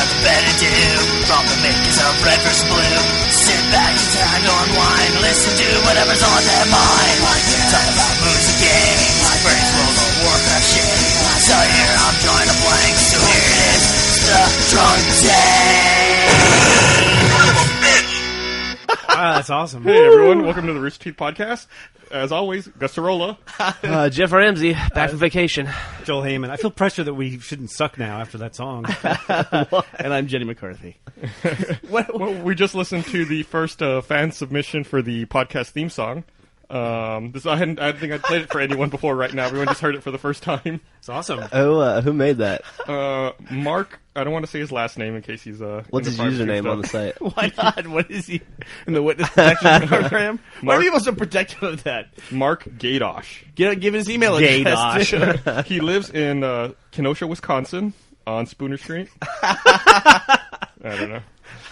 nothing better to do. From the makers of Red vs. Blue, sit back and time to unwind. Listen to whatever's on their mind. Talk about movies and games, Brains World of Warcraft shit. So here I'm drawing a blank, so here it is, the Drunk Tank. That's awesome. Hey everyone, welcome to the Rooster Teeth podcast. As always, Gus Cirola. Jeff Ramsey, back from vacation. Joel Heyman. I feel pressure that we shouldn't suck now after that song. And I'm Jenny McCarthy. Well, we just listened to the first fan submission for the podcast theme song. I don't think I'd played it for anyone before right now. Everyone just heard it for the first time. It's awesome. Oh, who made that? Mark, I don't want to say his last name in case he's What's his username on the site? Why not? What is he in the witness protection program? Why are people so protective of that? Mark Gaydosh. Give his email address. Gaydosh. He lives in Kenosha, Wisconsin, on Spooner Street. I don't know.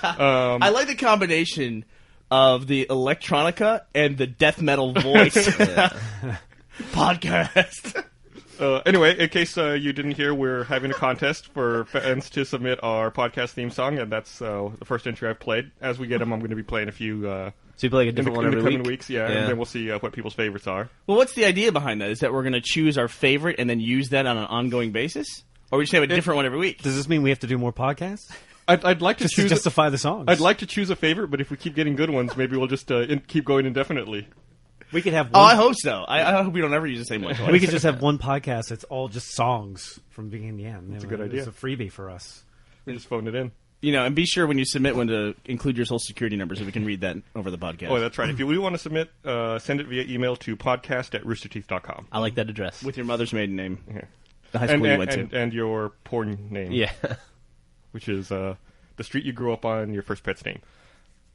I like the combination of the electronica and the death metal voice podcast. Anyway, in case you didn't hear, we're having a contest for fans to submit our podcast theme song, and that's the first entry I've played. As we get them, I'm going to be playing a few So you play like a different one in the every coming week? weeks, and then we'll see what people's favorites are. Well, what's the idea behind that? Is that we're going to choose our favorite and then use that on an ongoing basis? Or we just have a different one every week? Does this mean we have to do more podcasts? I'd like to Just to choose justify the songs. I'd like to choose a favorite, but if we keep getting good ones, maybe we'll just keep going indefinitely. We could have Oh, one, I hope so. I hope we don't ever use the same one. we could just have one podcast that's all just songs from beginning to end. That's a good idea. It's a freebie for us. We just phone it in. You know, and be sure when you submit one to include your social security number so we can read that over the podcast. Oh, that's right. If you do want to submit, send it via email to podcast@roosterteeth.com. I like that address. With your mother's maiden name. Yeah. The high school you went to. And your porn name. Yeah. Which is the street you grew up on, your first pet's name.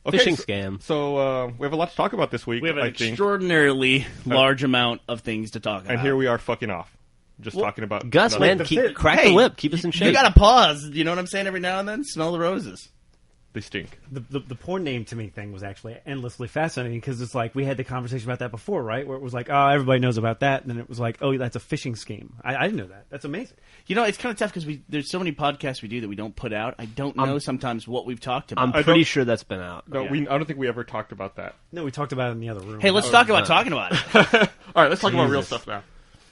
Okay, Phishing scam. So we have a lot to talk about this week, We have an I think. extraordinarily large amount of things to talk about. And here we are fucking off. Just talking about... Gus, nothing. man, crack the whip. Keep us in shape. You gotta pause, you know what I'm saying, every now and then? Smell the roses. They stink. The porn name to me thing was actually endlessly fascinating because it's like we had the conversation about that before, right? Where it was like, oh, everybody knows about that, and then it was like, oh, that's a phishing scheme. I didn't know that. That's amazing. You know, it's kind of tough because there's so many podcasts we do that we don't put out. I don't know sometimes what we've talked about. I'm pretty sure that's been out. No, Yeah. I don't think we ever talked about that. No, we talked about it in the other room. Hey, let's talk about talking about it. All right, let's talk about real Jesus. stuff now.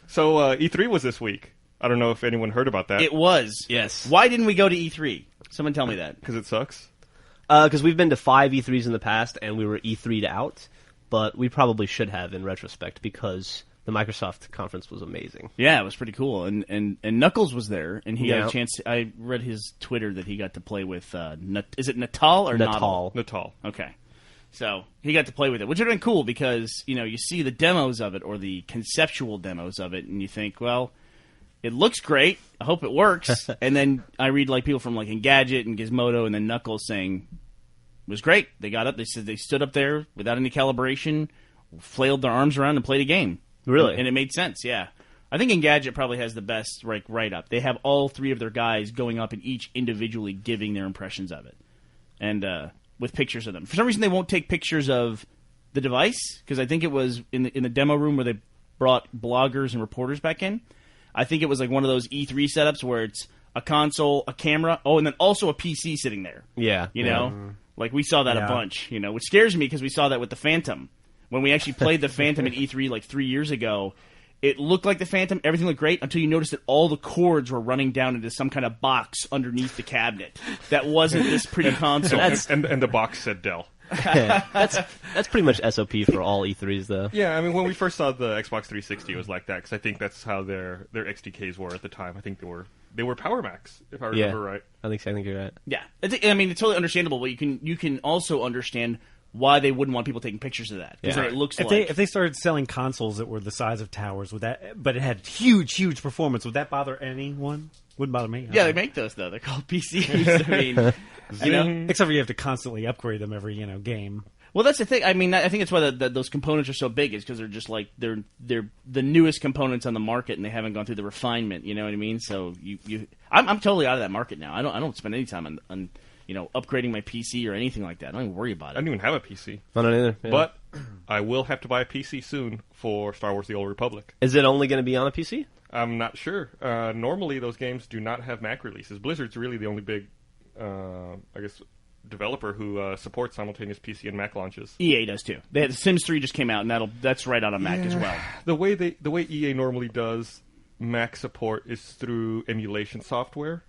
So E3 was this week. I don't know if anyone heard about that. It was. Yes. Why didn't we go to E3? Someone tell me that. Because it sucks. Because we've been to 5 E3s in the past, and we were E3'd out, but we probably should have in retrospect because the Microsoft conference was amazing. Yeah, it was pretty cool. And Knuckles was there, and he got Yeah. a chance to, I read his Twitter that he got to play with, is it Natal or Natal. Natal. Okay. So he got to play with it, which would have been cool because, you know, you see the demos of it or the conceptual demos of it, and you think, well, it looks great. I hope it works. And then I read like people from like Engadget and Gizmodo and then Knuckles saying it was great. They got up. They said they stood up there without any calibration, flailed their arms around and played a game. Really? And it made sense. Yeah. I think Engadget probably has the best write up. They have all three of their guys going up and each individually giving their impressions of it, and with pictures of them. For some reason, they won't take pictures of the device because I think it was in the demo room where they brought bloggers and reporters back in. I think it was like one of those E3 setups where it's a console, a camera, and then also a PC sitting there. Yeah. You know? Like, we saw that a bunch, you know, which scares me because we saw that with the Phantom. When we actually played the Phantom at E3 like 3 years ago, it looked like the Phantom, everything looked great until you noticed that all the cords were running down into some kind of box underneath the cabinet. That wasn't this pretty console. And the box said Dell. That's pretty much SOP for all E3s, though. Yeah, I mean, when we first saw the Xbox 360, it was like that, because I think that's how their XDKs were at the time. I think they were Power Macs, if I remember right. I think you're right. Yeah. I mean, it's totally understandable, but you can also understand why they wouldn't want people taking pictures of that. Because it looks if they started selling consoles that were the size of towers, but it had huge performance, would that bother anyone? Wouldn't bother me. Yeah, they make those, though. They're called PCs. I mean, you know. Except for you have to constantly upgrade them every game. Well, that's the thing. I mean, I think it's why those components are so big. Is because they're just like they're the newest components on the market, and they haven't gone through the refinement. You know what I mean? So I'm totally out of that market now. I don't spend any time on upgrading my PC or anything like that. I don't even worry about it. I don't even have a PC. I don't either. Yeah. But I will have to buy a PC soon for Star Wars: The Old Republic. Is it only going to be on a PC? I'm not sure. Normally, those games do not have Mac releases. Blizzard's really the only big I guess, developer who supports simultaneous PC and Mac launches. EA does too. They had Sims 3 just came out, and that's right on a Mac as well. The way EA normally does Mac support is through emulation software,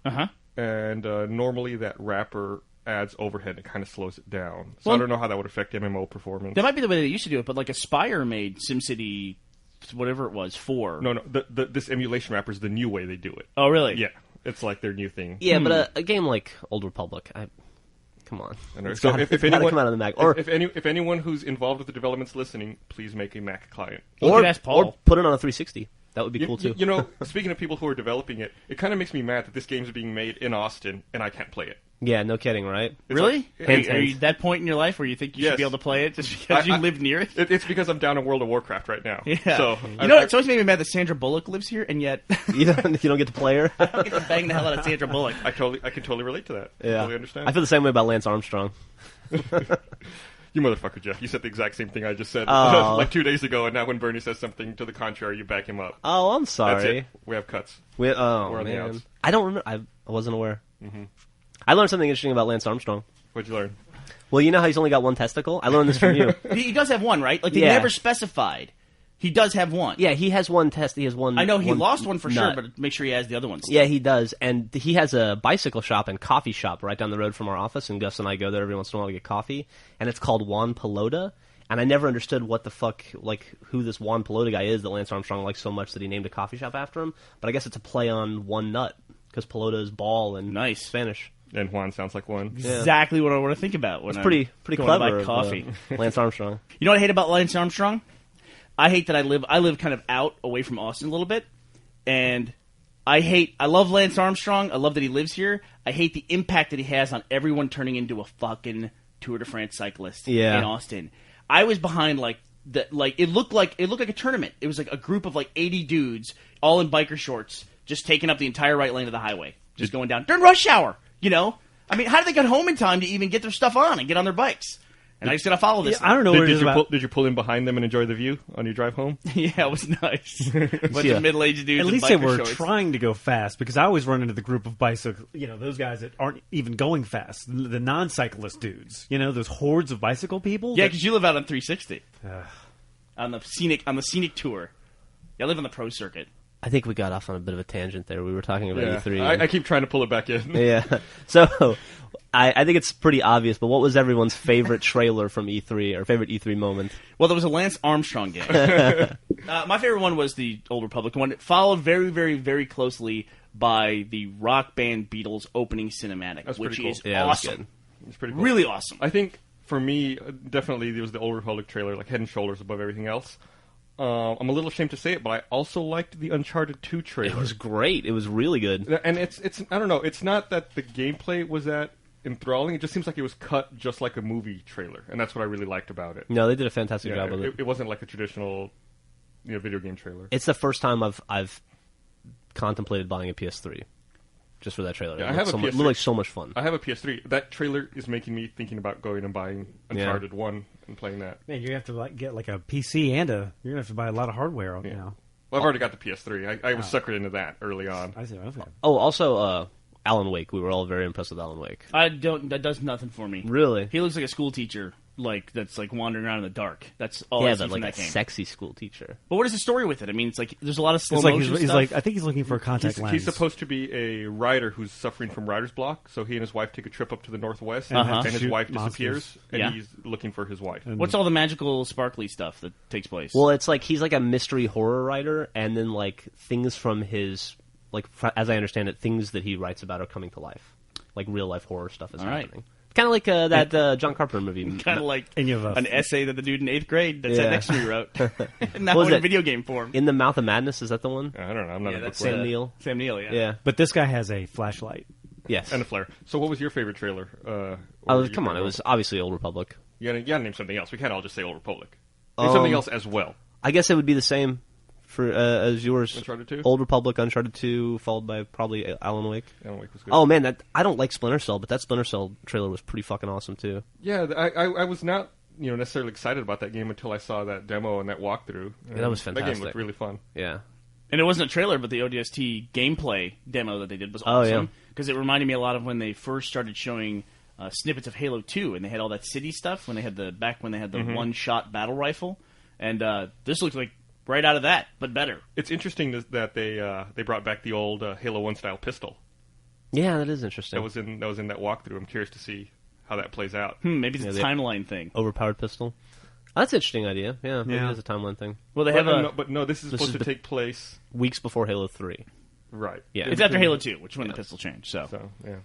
and normally that wrapper adds overhead and kind of slows it down. So I don't know how that would affect MMO performance. That might be the way they used to do it, but like Aspire made SimCity, whatever it was, 4. No. This emulation wrapper is the new way they do it. Oh, really? Yeah, it's like their new thing. Yeah, but a game like Old Republic, come on. It's So if anyone anyone come out of the Mac, if anyone who's involved with the development's listening, please make a Mac client. You could ask Paul. or put it on a 360. That would be cool too. You know, speaking of people who are developing it, it kind of makes me mad that this game's being made in Austin and I can't play it. Yeah, no kidding, right? It's Really? like- Are you at that point in your life where you think you should Yes. be able to play it just because you live near it? It's because I'm down in World of Warcraft right now. Yeah. So you know, it's always made me mad that Sandra Bullock lives here, and yet You don't get to play her. I get to bang the hell out of Sandra Bullock. I can totally relate to that. I Yeah, totally understand. I feel the same way about Lance Armstrong. You motherfucker, Jeff. You said the exact same thing I just said Oh. like 2 days ago, and now when Bernie says something to the contrary, you back him up. Oh, I'm That's sorry. it. We have cuts. We're on the man, outs. I don't remember. I wasn't aware. I learned something interesting about Lance Armstrong. What'd you learn? Well, you know how he's only got one testicle? I learned this from you. He does have one, right? Like they Yeah. never specified. He does have one. Yeah, he has one test. He has one. I know he lost one for nut. sure, but make sure he has the other one. Still. Yeah, he does, and he has a bicycle shop and coffee shop right down the road from our office, and Gus and I go there every once in a while to get coffee, and it's called Juan Pelota, and I never understood what the fuck, like, who this Juan Pelota guy is that Lance Armstrong likes so much that he named a coffee shop after him, but I guess it's a play on one nut, because Pelota is ball in Nice. Spanish. And Juan sounds like one. Exactly what I want to think about when It's I'm pretty going clever. to buy of, coffee. Lance Armstrong. You know what I hate about Lance Armstrong? I hate that I live kind of out away from Austin a little bit, and I love Lance Armstrong. I love that he lives here. I hate the impact that he has on everyone turning into a fucking Tour de France cyclist Yeah. in Austin. I was behind it looked like a tournament. It was like a group of like 80 dudes all in biker shorts just taking up the entire right lane of the highway, just going down during rush hour, you know? I mean, how did they get home in time to even get their stuff on and get on their bikes? And I just gotta follow this. I don't know what it is about. Did you pull in behind them and enjoy the view on your drive home? Yeah, it was nice. Bunch Yeah. of middle-aged dudes At in least they biker were shorts. trying to go fast, because I always run into the group of bicycle, those guys that aren't even going fast, the non-cyclist dudes, those hordes of bicycle people. Yeah, that- because you live out on 360 on the scenic tour. Yeah, I live on the pro circuit. I think we got off on a bit of a tangent there. We were talking about Yeah. E3. I keep trying to pull it back in. Yeah. So, I think it's pretty obvious, but what was everyone's favorite trailer from E3, or favorite E3 moment? Well, there was a Lance Armstrong game. My favorite one was the Old Republic one. It followed very, very, very closely by the rock band Beatles opening cinematic, That's which pretty cool. is Yeah, it was awesome. good. It's pretty cool. Really awesome. I think for me, definitely there was the Old Republic trailer, like head and shoulders above everything else. I'm a little ashamed to say it, but I also liked the Uncharted 2 trailer. It was great. It was really good. And it's I don't know. It's not that the gameplay was that enthralling. It just seems like it was cut just like a movie trailer, and that's what I really liked about it. No, they did a fantastic Yeah, job with it. it wasn't like a traditional, video game trailer. It's the first time I've contemplated buying a PS3 just for that trailer. Yeah, It I have looked a so much, PS3. looked like so much fun. I have a PS3. That trailer is making me thinking about going and buying Yeah. Uncharted 1 and playing that. Man, you have to get like a PC and you're gonna have to buy a lot of hardware. Yeah. Now. Well, I've already got the PS3. I was suckered into that early on. I see. Okay. Oh, also, Alan Wake. We were all very impressed with Alan Wake. That does nothing for me. Really? He looks like a school teacher, that's wandering around in the dark. That's all I Yeah, see but from like a that game. sexy school teacher. But what is the story with it? I mean, it's like there's a lot of slow It's like motion he's stuff. like I think he's looking for a contact lens. He's supposed to be a writer who's suffering from writer's block, so he and his wife take a trip up to the Northwest, Uh-huh. and his Shoot wife monsters. disappears, and Yeah. he's looking for his wife. What's all the magical, sparkly stuff that takes place? Well, it's like he's like a mystery horror writer, and then like things from his as I understand it, things that he writes about are coming to life, like real life horror stuff is All right. happening. Kind of like that John Carpenter movie. kind of like And you have an essay that the dude in 8th grade that Yeah. sat next to me wrote. Now What was in that? video game form. In the Mouth of Madness. Is that the one? I don't know. I'm not Yeah, a book that's writer. Sam Neill. Sam Neill, yeah. Yeah. But this guy has a flashlight. Yes. And a flare. So, what was your favorite trailer? Come on, it was obviously Old Republic. You gotta name something else. We can't all just say Old Republic. Name something else as well. I guess it would be the same for as yours. Uncharted 2? Old Republic, Uncharted 2, followed by probably Alan Wake. Alan Wake was good. Oh man, I don't like Splinter Cell, but that Splinter Cell trailer was pretty fucking awesome too. Yeah, I was not necessarily excited about that game until I saw that demo and that walkthrough. Yeah, that was That game fantastic. looked really fun. Yeah. And it wasn't a trailer, but the ODST gameplay demo that they did was awesome. Because it reminded me a lot of when they first started showing snippets of Halo 2, and they had all that city stuff when they had the one-shot battle rifle. And this looks like right out of that, but better. It's interesting that they brought back the old Halo 1 style pistol. Yeah, that is interesting. That was in that walkthrough. I'm curious to see how that plays out. Maybe it's a timeline thing. Overpowered pistol. That's an interesting idea. Yeah, maybe it's a timeline thing. Well, they have this is supposed to take place weeks before Halo 3. Right. Yeah, it's after Halo 2, which is when the pistol changed. So yeah.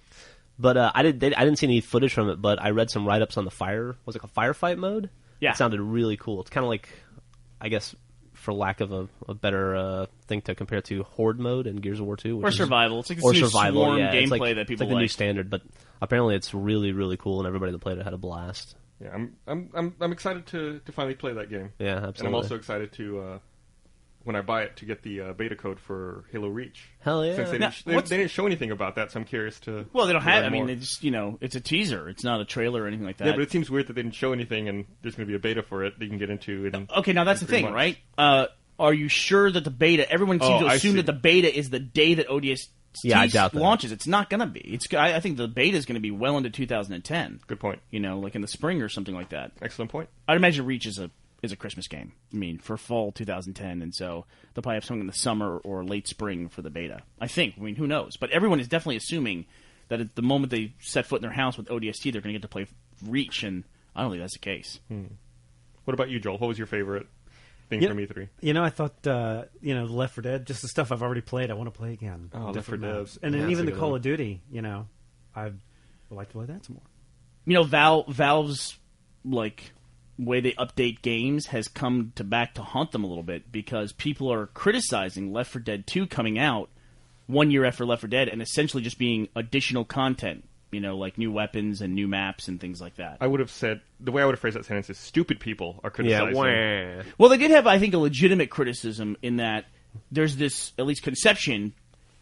But I didn't see any footage from it, but I read some write-ups on the firefight mode? Yeah. It sounded really cool. It's kind of like, I guess, for lack of a better thing to compare to Horde mode in Gears of War 2. Or survival. It's like this new swarm gameplay that people like. The new standard, but apparently it's really, really cool, and everybody that played it had a blast. Yeah, I'm excited to finally play that game. Yeah, absolutely. And I'm also excited to when I buy it to get the beta code for Halo Reach. Hell yeah! Since they didn't show anything about that, so I'm curious to. Well, they don't have. I mean, they just it's a teaser. It's not a trailer or anything like that. Yeah, but it seems weird that they didn't show anything, and there's going to be a beta for it that you can get into. Okay, now that's the thing, months. right? Are you sure that the beta? Everyone seems to assume that the beta is the day that ODST launches. It's not going to be. I think the beta is going to be well into 2010. Good point. Like in the spring or something like that. Excellent point. I'd imagine Reach is a Christmas game. I mean, for fall 2010, and so they'll probably have something in the summer or late spring for the beta. I think. I mean, who knows? But everyone is definitely assuming that at the moment they set foot in their house with ODST, they're going to get to play Reach, and I don't think that's the case. What about you, Joel? What was your favorite thing from E3? I thought Left 4 Dead, just the stuff I've already played, I want to play again. Oh, Left 4 Dead, and then even the Call of Duty. I would like to play that some more. Valve's way they update games has come back to haunt them a little bit because people are criticizing Left 4 Dead 2 coming out 1 year after Left 4 Dead and essentially just being additional content, like new weapons and new maps and things like that. I would have said, the way I would have phrased that sentence is stupid people are criticizing. Yeah, well, they did have, I think, a legitimate criticism in that there's this, at least conception,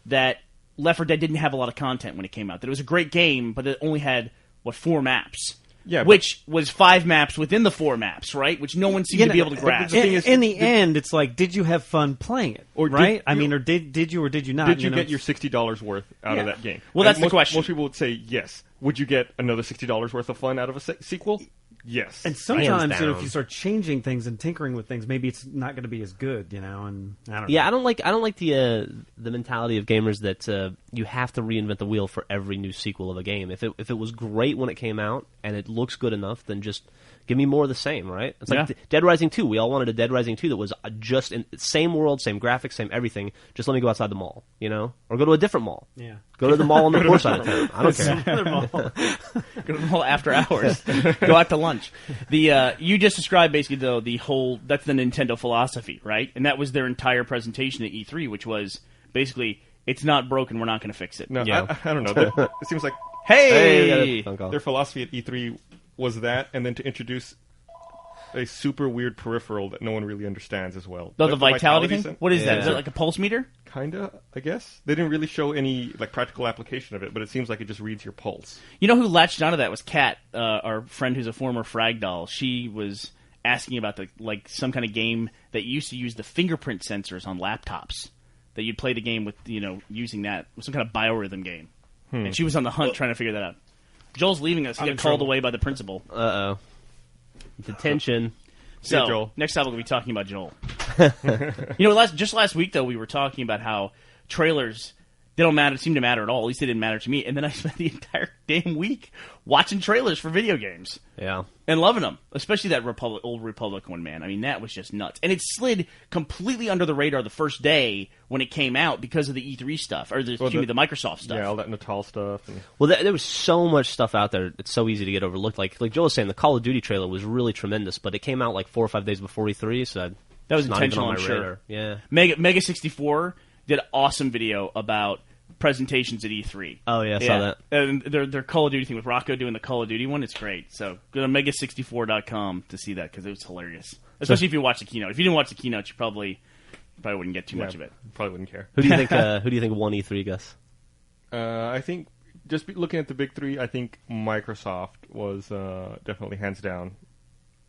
that Left 4 Dead didn't have a lot of content when it came out. That it was a great game, but it only had, 4 maps? Yeah, which was 5 maps within the 4 maps, right? Which no one seemed to be able to grasp. In the end, it's like, did you have fun playing it? Or right? Or did you or did you not? Did you get your $60 worth out of that game? Well, that's the question. Most people would say yes. Would you get another $60 worth of fun out of a sequel? Yes. And sometimes, if you start changing things and tinkering with things, maybe it's not going to be as good, and I don't know. Yeah, I don't like the mentality of gamers that you have to reinvent the wheel for every new sequel of a game. If it was great when it came out and it looks good enough, then just give me more of the same, right? It's like Dead Rising 2. We all wanted a Dead Rising 2 that was just in same world, same graphics, same everything. Just let me go outside the mall, or go to a different mall. Yeah. Go to the mall on the poor side of town. I don't care. Go to the mall after hours. Go out to lunch. You just described basically the whole, that's the Nintendo philosophy, right? And that was their entire presentation at E3, which was basically, it's not broken, we're not going to fix it. No, I don't know. It seems like their philosophy at E3 was that, and then to introduce a super weird peripheral that no one really understands as well. The vitality thing? What is that? Is it like a pulse meter? Kinda, I guess. They didn't really show any practical application of it, but it seems like it just reads your pulse. You know who latched onto that was Kat, our friend who's a former frag doll. She was asking about some kind of game that used to use the fingerprint sensors on laptops. That you'd play the game with, using that. It was some kind of biorhythm game. And she was on the hunt trying to figure that out. Joel's leaving us. He got called away by the principal. Uh-oh. Detention. So, Joel. Next time we'll be talking about Joel. Just last week, though, we were talking about how trailers, they don't seem to matter at all. At least they didn't matter to me. And then I spent the entire damn week watching trailers for video games. Yeah. And loving them. Especially that Old Republic one, man. I mean, that was just nuts. And it slid completely under the radar the first day when it came out because of the E3 stuff. Or the Microsoft stuff. Yeah, all that Natal stuff. Well, there was so much stuff out there. It's so easy to get overlooked. Like Joel was saying, the Call of Duty trailer was really tremendous, but it came out 4 or 5 days before E3, so that was not intentional, even on my I'm radar. sure. Yeah. Mega 64 did an awesome video about presentations at E3. Oh, yeah, I saw that. And their Call of Duty thing with Rocco doing the Call of Duty one, it's great. So go to mega64.com to see that because it was hilarious. Especially if you watch the keynote. If you didn't watch the keynote, you probably wouldn't get too much of it. Probably wouldn't care. Who do you think? Who do you think won E3, Gus? I think looking at the big three, I think Microsoft was definitely hands down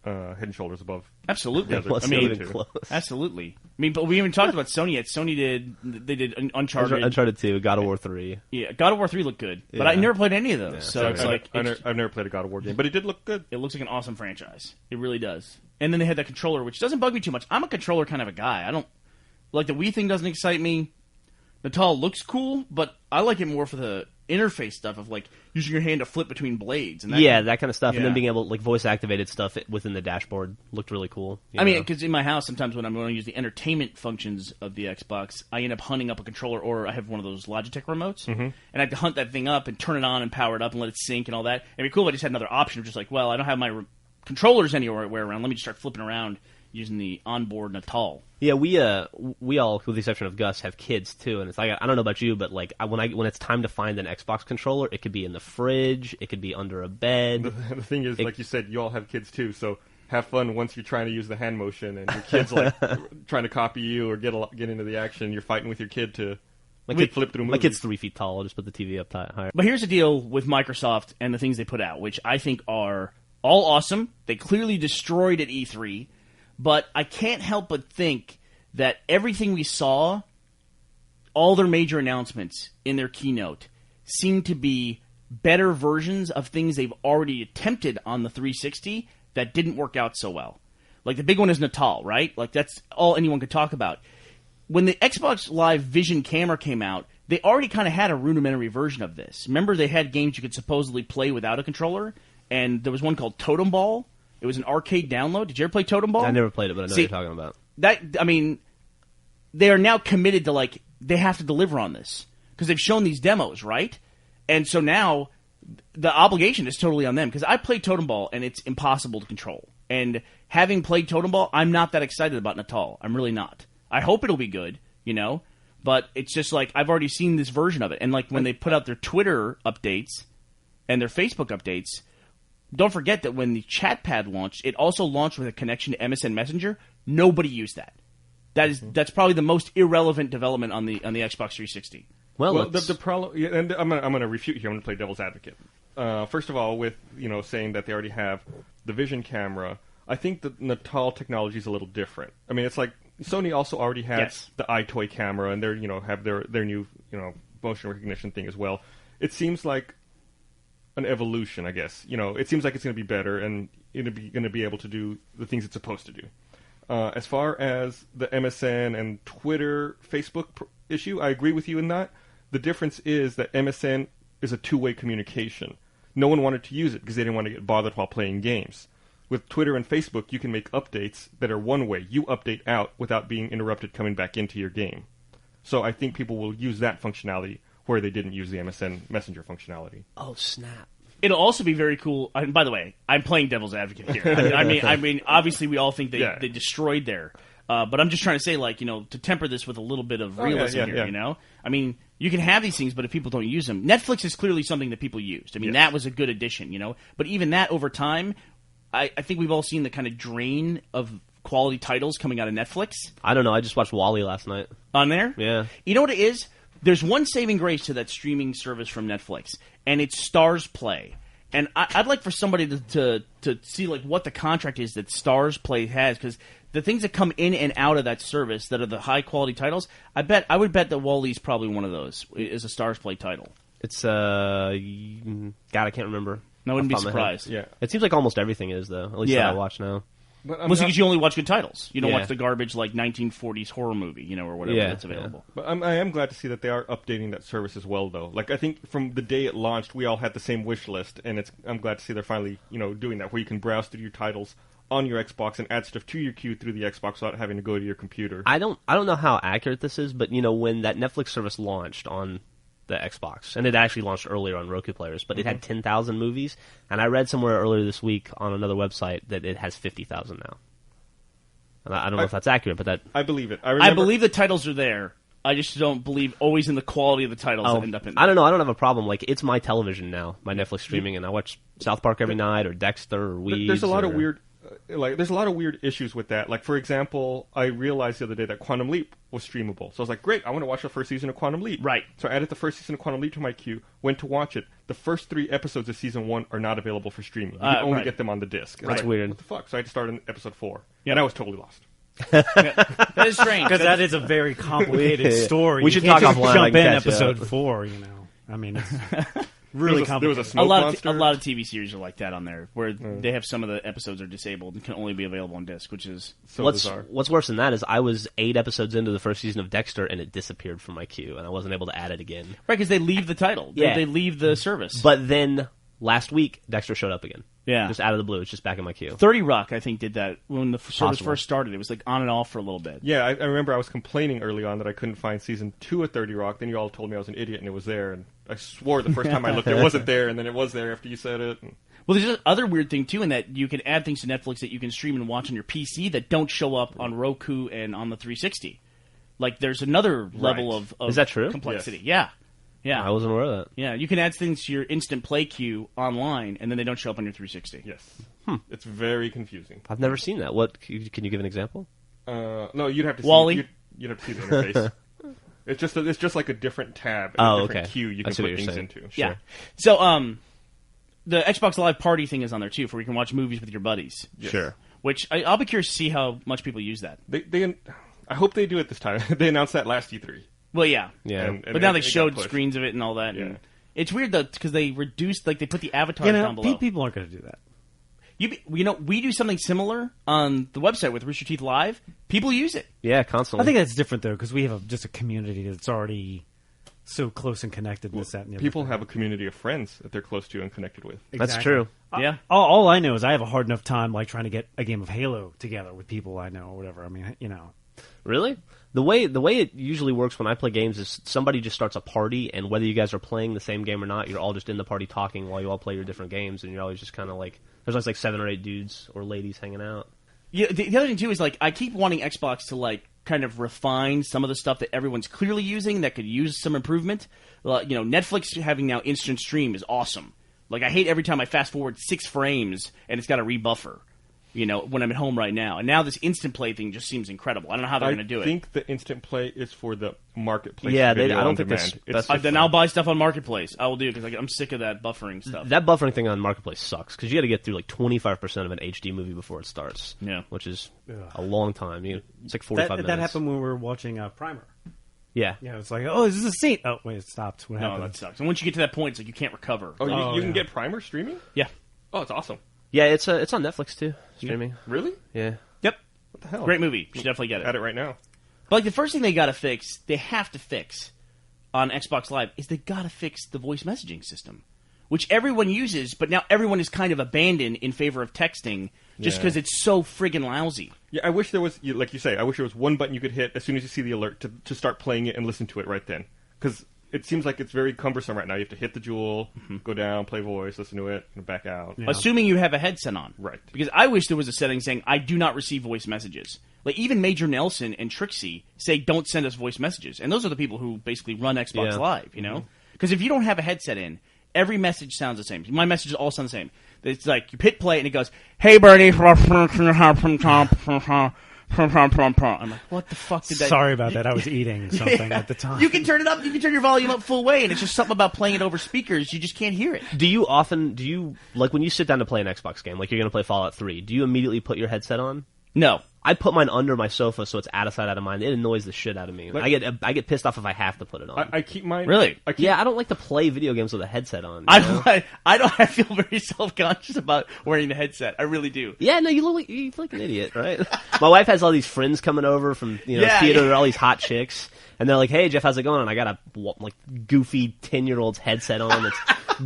Head and Shoulders above. Absolutely. I mean, even close. Absolutely. I mean, but we haven't talked about Sony yet. Sony did Uncharted. Uncharted 2, God of War 3. Yeah, God of War 3 looked good, but I never played any of those. So it's I've never played a God of War game, but it did look good. It looks like an awesome franchise. It really does. And then they had that controller, which doesn't bug me too much. I'm a controller kind of a guy. I don't like the Wii thing. Doesn't excite me. Natal looks cool, but I like it more for the interface stuff of like using your hand to flip between blades and that kind of stuff, and then Yeah. being able like voice activated stuff within the dashboard looked really cool. I mean, because in my house, sometimes when I'm going to use the entertainment functions of the Xbox, I end up hunting up a controller, or I have one of those Logitech remotes, and I have to hunt that thing up and turn it on and power it up and let it sync and all that. It'd be cool if I just had another option of just like, well, I don't have my controllers anywhere around. Let me just start flipping around using the onboard Natal. Yeah, we all, with the exception of Gus, have kids too, and it's like I don't know about you, but like when it's time to find an Xbox controller, it could be in the fridge, it could be under a bed. The thing is, like you said, you all have kids too, so have fun once you're trying to use the hand motion and your kid's like trying to copy you or get into the action. You're fighting with your kid to flip through movies. My kid's 3 feet tall. I'll just put the TV up higher. But here's the deal with Microsoft and the things they put out, which I think are all awesome. They clearly destroyed at E3, but I can't help but think that everything we saw, all their major announcements in their keynote, seem to be better versions of things they've already attempted on the 360 that didn't work out so well. Like the big one is Natal, right? Like that's all anyone could talk about. When the Xbox Live Vision camera came out, they already kind of had a rudimentary version of this. Remember, they had games you could supposedly play without a controller, and there was one called Totem Ball. It was an arcade download. Did you ever play Totem Ball? I never played it, but I know what you're talking about. They are now committed to, like, they have to deliver on this because they've shown these demos, right? And so now the obligation is totally on them because I played Totem Ball and it's impossible to control. And having played Totem Ball, I'm not that excited about Natal. I'm really not. I hope it'll be good, but it's just like I've already seen this version of it. And like when they put out their Twitter updates and their Facebook updates, don't forget that when the chat pad launched, it also launched with a connection to MSN Messenger. Nobody used that. That's probably the most irrelevant development on the Xbox 360. Well, the problem, and I'm going to refute here. I'm going to play devil's advocate. First of all, with saying that they already have the Vision camera, I think the Natal technology is a little different. I mean, it's like Sony also already has the iToy camera, and they have their new motion recognition thing as well. It seems like an evolution, I guess. It seems like it's going to be better, and it's going to be able to do the things it's supposed to do. As far as the MSN and Twitter, Facebook issue, I agree with you in that. The difference is that MSN is a two-way communication. No one wanted to use it because they didn't want to get bothered while playing games. With Twitter and Facebook, you can make updates that are one-way. You update out without being interrupted coming back into your game. So I think people will use that functionality where they didn't use the MSN Messenger functionality. Oh, snap. It'll also be very cool. And by the way, I'm playing devil's advocate here. I mean, obviously we all think they destroyed there. But I'm just trying to say, like, to temper this with a little bit of realism here, I mean, you can have these things, but if people don't use them, Netflix is clearly something that people used. I mean, that was a good addition, But even that, over time, I think we've all seen the kind of drain of quality titles coming out of Netflix. I don't know. I just watched WALL-E last night. On there? Yeah. You know what it is? There's one saving grace to that streaming service from Netflix, and it's Stars Play. And I'd like for somebody to see like what the contract is that Stars Play has, because the things that come in and out of that service that are the high quality titles, I would bet that WALL-E's probably one of those. Is a Stars Play title. It's God, I can't remember. I wouldn't be surprised. Yeah, it seems like almost everything is though. At least that I watch now. But mostly because you only watch good titles. You don't watch the garbage like 1940s horror movie, or whatever that's available. But I am glad to see that they are updating that service as well, though. Like I think from the day it launched, we all had the same wish list, and I'm glad to see they're finally doing that, where you can browse through your titles on your Xbox and add stuff to your queue through the Xbox without having to go to your computer. I don't know how accurate this is, but when that Netflix service launched on the Xbox, and it actually launched earlier on Roku players, but it had 10,000 movies, and I read somewhere earlier this week on another website that it has 50,000 now. And I don't know if that's accurate, but I believe it. I believe the titles are there. I just don't believe always in the quality of the titles that end up in there. I don't know. I don't have a problem. Like, it's my television now, my Netflix streaming, and I watch South Park every night, or Dexter, or Weeds. There's a lot of weird there's a lot of weird issues with that. Like, for example, I realized the other day that Quantum Leap was streamable. So I was like, great, I want to watch the first season of Quantum Leap. Right. So I added the first season of Quantum Leap to my queue, went to watch it. The first 3 episodes of season 1 are not available for streaming. You can only get them on the disc. That's weird. What the fuck? So I had to start in episode 4. Yep. And I was totally lost. That is strange. Because that is a very complicated story. We should You can't talk just offline, I jump can in catch you episode up. 4, you know. I mean, it's really There was complicated. a smoke monster. A lot of TV series are like that on there, where they have some of the episodes are disabled and can only be available on disc, which is So What's bizarre. worse than that is I was 8 episodes into the first season of Dexter and it disappeared from my queue and I wasn't able to add it again. right because they leave the title. Yeah. They leave the service. But then last week Dexter showed up again. Yeah. Just out of the blue. It's just back in my queue. 30 Rock, I think, did that when the service Possible. first started. It was like on and off for a little bit. Yeah, I remember I was complaining early on that I couldn't find season 2 of 30 Rock. Then you all told me I was an idiot and it was there. And I swore the first time I looked it wasn't there, and then it was there after you said it. Well, there's this other weird thing too, in that you can add things to Netflix that you can stream and watch on your PC that don't show up on Roku and on the 360. Like, there's another level of Is that true? complexity. Yes. Yeah. Yeah. I wasn't aware of that. Yeah, you can add things to your instant play queue online, and then they don't show up on your 360. Yes. It's very confusing. I've never seen that. What can you give an example? No, you'd have to Wally? see you'd have to see the interface. It's just like a different tab, Oh, a different okay. queue you I can see what put you're things saying. into. Yeah. So, the Xbox Live Party thing is on there too, where you can watch movies with your buddies. Yes. Sure. Which I'll be curious to see how much people use that. I hope they do it this time. They announced that last E3. Well, yeah. Yeah. And But now they it got showed pushed. screens of it and all that. Yeah. And it's weird though because they reduced, like they put the avatars You down know, below. people aren't going to do that. You know, we do something similar on the website with Rooster Teeth Live. People use it. Yeah, constantly. I think that's different, though, because we have just a community that's already so close and connected. This, that, and the other People thing. have a community of friends that they're close to and connected with. That's Exactly. true. Yeah. All I know is I have a hard enough time like trying to get a game of Halo together with people I know or whatever. I mean, you know. Really? The way it usually works when I play games is somebody just starts a party, and whether you guys are playing the same game or not, you're all just in the party talking while you all play your different games, and you're always just kind of like there's always like 7 or 8 dudes or ladies hanging out. Yeah, the other thing too is like I keep wanting Xbox to like kind of refine some of the stuff that everyone's clearly using that could use some improvement. You know, Netflix having now instant stream is awesome. Like I hate every time I fast forward 6 frames and it's got a rebuffer. You know, when I'm at home right now, and now this instant play thing just seems incredible. I don't know how they're going to do I it. think the instant play is for the marketplace. Yeah, video I don't on think demand. that's- It's Then I'll buy stuff on Marketplace. I will do it because I'm sick of that buffering stuff. That buffering thing on Marketplace sucks because you got to get through like 25% of an HD movie before it starts. Yeah. Which is a long time. It's like 45 minutes. That happened when we were watching Primer. Yeah. Yeah, it's like, oh, is this a scene? Oh, wait, it stopped. What No, happened? that sucks. And once you get to that point, it's like you can't recover. Oh, you can yeah. get Primer streaming? Yeah. Oh, it's awesome. Yeah, it's on Netflix too, streaming. Really? Yeah. Yep. What the hell? Great movie. You should definitely get it. At it right now. But like the first thing they got to fix, they have to fix on Xbox Live is they got to fix the voice messaging system, which everyone uses, but now everyone is kind of abandoned in favor of texting just Yeah. because it's so friggin' lousy. Yeah, I wish there was, like you say, I wish there was one button you could hit as soon as you see the alert to start playing it and listen to it right then. Because it seems like it's very cumbersome right now. You have to hit the jewel, go down, play voice, listen to it, and back out. Yeah. Assuming you have a headset on. Right. Because I wish there was a setting saying, I do not receive voice messages. Like, even Major Nelson and Trixie say, don't send us voice messages. And those are the people who basically run Xbox Yeah. Live, you know? Because if you don't have a headset in, every message sounds the same. My messages all sound the same. It's like, you hit play and it goes, hey, Bernie. I'm like, what the fuck did that... Sorry about that. I was eating something at the time. You can turn it up. You can turn your volume up full way, and it's just something about playing it over speakers. You just can't hear it. Do you like when you sit down to play an Xbox game, like you're going to play Fallout 3, do you immediately put your headset on? No. I put mine under my sofa so it's out of sight, out of mind. It annoys the shit out of me. Like- I get pissed off if I have to put it on. I keep mine... Really? I keep, Yeah, I don't like to play video games with a headset on. you know? I feel very self-conscious about wearing the headset. I really do. Yeah, no, you feel like an idiot, right? My wife has all these friends coming over from Yeah, theater, yeah. all these hot chicks, and they're like, "Hey, Jeff, how's it going?" And I got a like goofy 10-year-old's headset on that's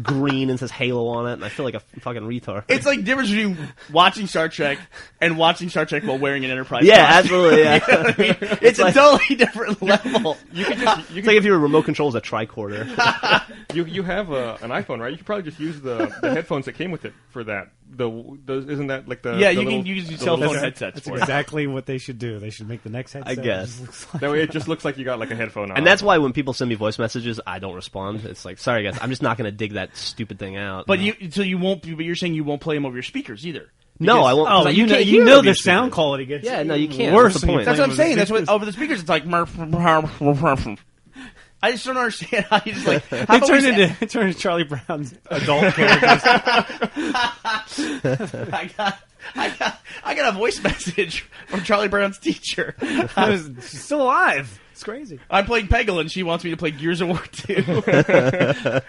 green and says Halo on it, and I feel like a fucking retard. It's like the difference between watching Star Trek and watching Star Trek while wearing an Enterprise. Yeah, costume. absolutely. Yeah. You know what I mean? It's a like- totally different level. You can just... You It's like if your remote control is a tricorder. You have an iPhone, right? You could probably just use the headphones that came with it for that. Isn't that like the... Yeah, the you little- can use the cell little- phone headsets That's for it. exactly what they should do. They should make the next headset. I guess. It just looks like- That way it just looks like you got like a headphone on. And that's why when people send me voice messages, I don't respond. It's like, sorry guys, I'm just not going to dig that stupid thing out. But you're saying you won't play them over your speakers either. No, I won't. Oh, you know the sound quality gets you can't. worse. What's the point? That's what I'm saying. That's what over the speakers. It's like. I just don't understand how you just like. It turned into Charlie Brown's adult characters. I got a voice message from Charlie Brown's teacher. She's still alive. It's crazy. I'm playing Peggle, and she wants me to play Gears of War 2.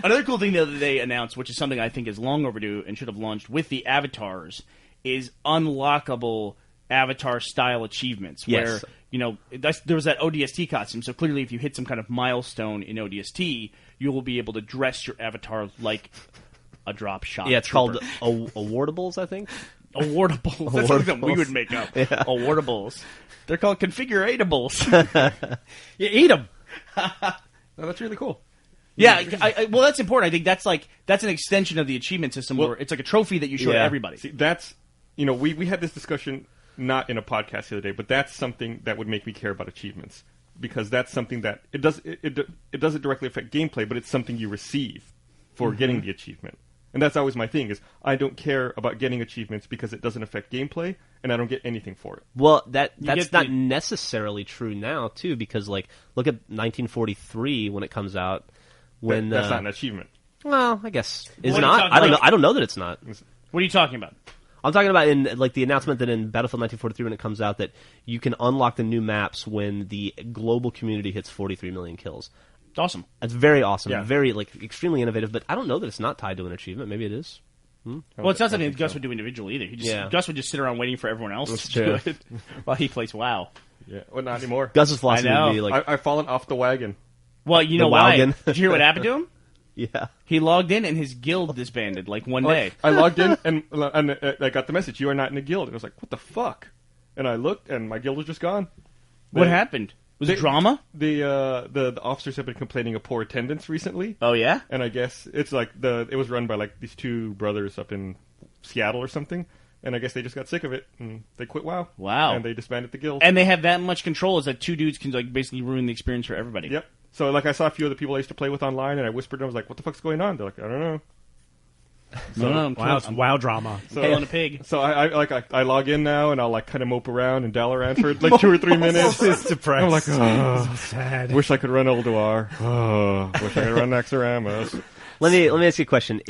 Another cool thing that they announced, which is something I think is long overdue and should have launched with the avatars, is unlockable avatar-style achievements. Yes. Where, there was that ODST costume, so clearly if you hit some kind of milestone in ODST, you will be able to dress your avatar like a drop shot. Yeah, it's called awardables, I think. Awardables. That's something we would make up. Yeah. Awardables. They're called configuratables. You eat them. No, that's really cool. Yeah, well, that's important. I think that's an extension of the achievement system where it's like a trophy that you show to everybody. See, that's we had this discussion not in a podcast the other day, but that's something that would make me care about achievements because that's something that it doesn't directly affect gameplay, but it's something you receive for getting the achievement. And that's always my thing is I don't care about getting achievements because it doesn't affect gameplay and I don't get anything for it. Well, that's not necessarily true now too because look at 1943 when it comes out when that's not an achievement. Well, I guess is it not? I don't know that it's not. What are you talking about? I'm talking about in the announcement that in Battlefield 1943 when it comes out that you can unlock the new maps when the global community hits 43 million kills. It's awesome. That's very awesome. Yeah. Very extremely innovative. But I don't know that it's not tied to an achievement. Maybe it is. Well, it's not something that Gus would do individually either. Gus would just sit around waiting for everyone else to do it while he plays WoW. Yeah, well, not anymore. Gus's philosophy would be like I've fallen off the wagon. Well, you know why? Did you hear what happened to him? Yeah. He logged in and his guild disbanded one day. I logged in and I got the message, you are not in a guild. And I was like, what the fuck? And I looked and my guild was just gone. What happened? Was it drama? The officers have been complaining of poor attendance recently. Oh, yeah? And I guess it's it was run by these two brothers up in Seattle or something. And I guess they just got sick of it and they quit WoW. Wow. And they disbanded the guild. And they have that much control as that two dudes can basically ruin the experience for everybody. Yep. So I saw a few of the people I used to play with online and I whispered to them, I was like, what the fuck's going on? They're like, I don't know. Wow, it's WoW drama. So, killing a pig. So I log in now and I'll kind of mope around in Dalaran for 2 or 3 minutes. It's depressed. I'm like, oh, so sad. Wish I could run Ulduar. Oh, wish I could run Naxxramas. Let me ask you a question.